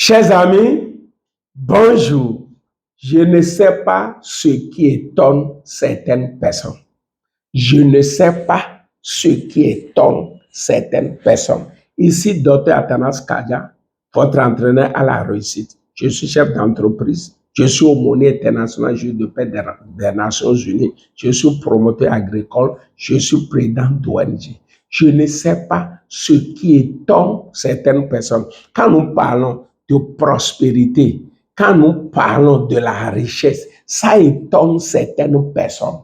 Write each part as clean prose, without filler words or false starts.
Chers amis, bonjour. Je ne sais pas ce qui étonne certaines personnes. Je ne sais pas ce qui étonne certaines personnes. Ici, Dr. Athanas Kadia, votre entraîneur à la réussite. Je suis chef d'entreprise. Je suis aumônier international juge de paix des Nations Unies. Je suis promoteur agricole. Je suis président d'ONG. Je ne sais pas ce qui étonne certaines personnes. Quand nous parlons de prospérité, quand nous parlons de la richesse, ça étonne certaines personnes.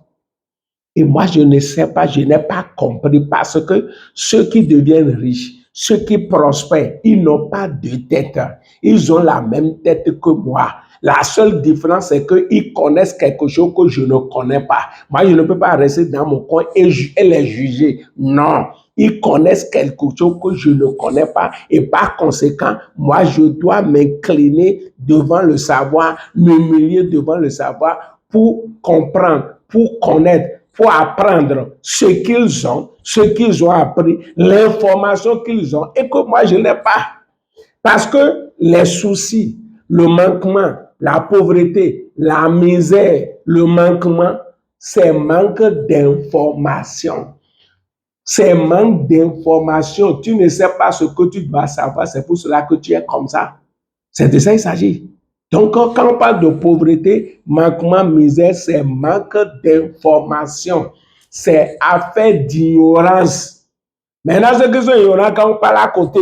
Et moi, je ne sais pas, je n'ai pas compris parce que ceux qui deviennent riches, ceux qui prospèrent, ils n'ont pas de tête. Ils ont la même tête que moi. La seule différence, c'est qu'ils connaissent quelque chose que je ne connais pas. Moi, je ne peux pas rester dans mon coin et les juger. Non. Ils connaissent quelque chose que je ne connais pas et par conséquent, moi, je dois m'incliner devant le savoir, m'humilier devant le savoir pour comprendre, pour connaître, pour apprendre ce qu'ils ont appris, l'information qu'ils ont et que moi, je n'ai pas. Parce que les soucis, le manquement, la pauvreté, la misère, le manquement, c'est manque d'information. C'est manque d'information. Tu ne sais pas ce que tu dois savoir. C'est pour cela que tu es comme ça. C'est de ça qu'il s'agit. Donc, quand on parle de pauvreté, manquement, misère, c'est manque d'information. C'est affaire d'ignorance. Maintenant, ceux qui sont ignorants, quand on parle à côté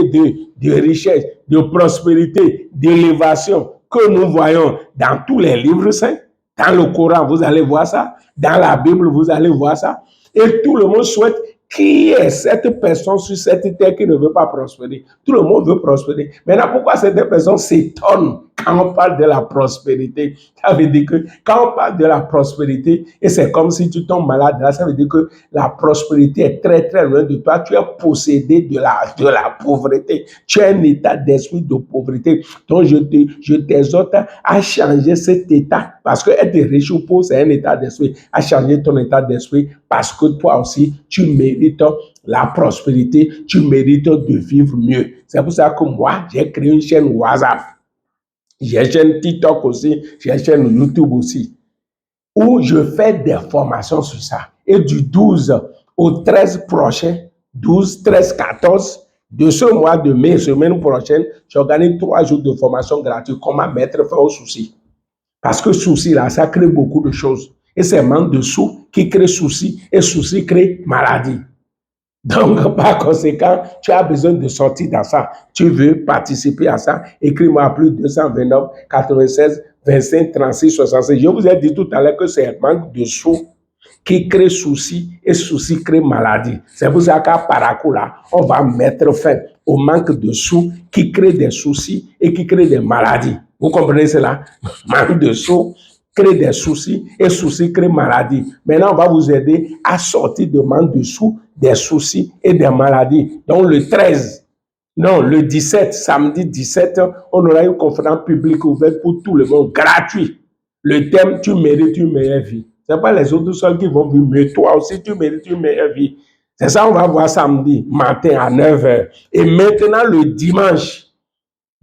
de richesse, de prospérité, d'élévation, que nous voyons dans tous les livres saints, dans le Coran, vous allez voir ça. Dans la Bible, vous allez voir ça. Et tout le monde souhaite qui est cette personne sur cette terre qui ne veut pas prospérer. Tout le monde veut prospérer. Maintenant, pourquoi cette personne s'étonne quand on parle de la prospérité? Ça veut dire que quand on parle de la prospérité, et c'est comme si tu tombes malade, là, ça veut dire que la prospérité est très, très loin de toi. Tu es possédé de la pauvreté. Tu as un état d'esprit de pauvreté. Donc, je t'exhorte à changer cet état. Parce que être riche ou pauvre, c'est un état d'esprit. À changer ton état d'esprit parce que toi aussi, tu mérites la prospérité, tu mérites de vivre mieux. C'est pour ça que moi, j'ai créé une chaîne WhatsApp. J'ai une chaîne TikTok aussi, j'ai une chaîne YouTube aussi, où je fais des formations sur ça. Et du 12 au 13 prochain, 12, 13, 14, de ce mois de mai, semaine prochaine, j'organise 3 jours de formation gratuite. Comment mettre fin au souci? Parce que souci, là, ça crée beaucoup de choses. Et c'est manque de sous qui crée souci, et souci crée maladie. Donc, par conséquent, tu as besoin de sortir dans ça. Tu veux participer à ça, écris-moi à plus 229 96 25 36 66. Je vous ai dit tout à l'heure que c'est un manque de sous qui crée souci et souci crée maladie. C'est pour ça qu'à Parakou, là, on va mettre fin au manque de sous qui crée des soucis et qui crée des maladies. Vous comprenez cela? Manque de sous crée des soucis et soucis crée maladie. Maintenant, on va vous aider à sortir de manque de sous, des soucis et des maladies. Donc, le 17, samedi 17, on aura une conférence publique ouverte pour tout le monde, gratuit. Le thème, tu mérites une meilleure vie. Ce n'est pas les autres seuls qui vont vivre, mais toi aussi, tu mérites une meilleure vie. C'est ça, on va voir samedi matin à 9h. Et maintenant, le dimanche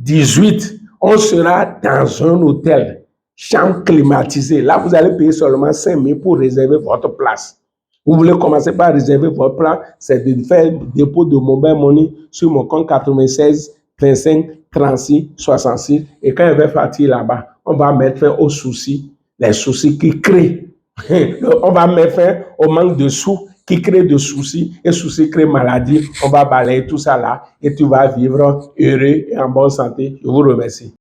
18, on sera dans un hôtel, chambre climatisée. Là, vous allez payer seulement 5 000 pour réserver votre place. Vous voulez commencer par réserver votre place, c'est de faire dépôt de mobile money sur mon compte 96 25 36 66. Et quand il va partir là-bas, on va mettre fin aux soucis, les soucis qui créent. On va mettre fin au manque de sous qui crée de soucis et soucis créent maladie. On va balayer tout ça là et tu vas vivre heureux et en bonne santé. Je vous remercie.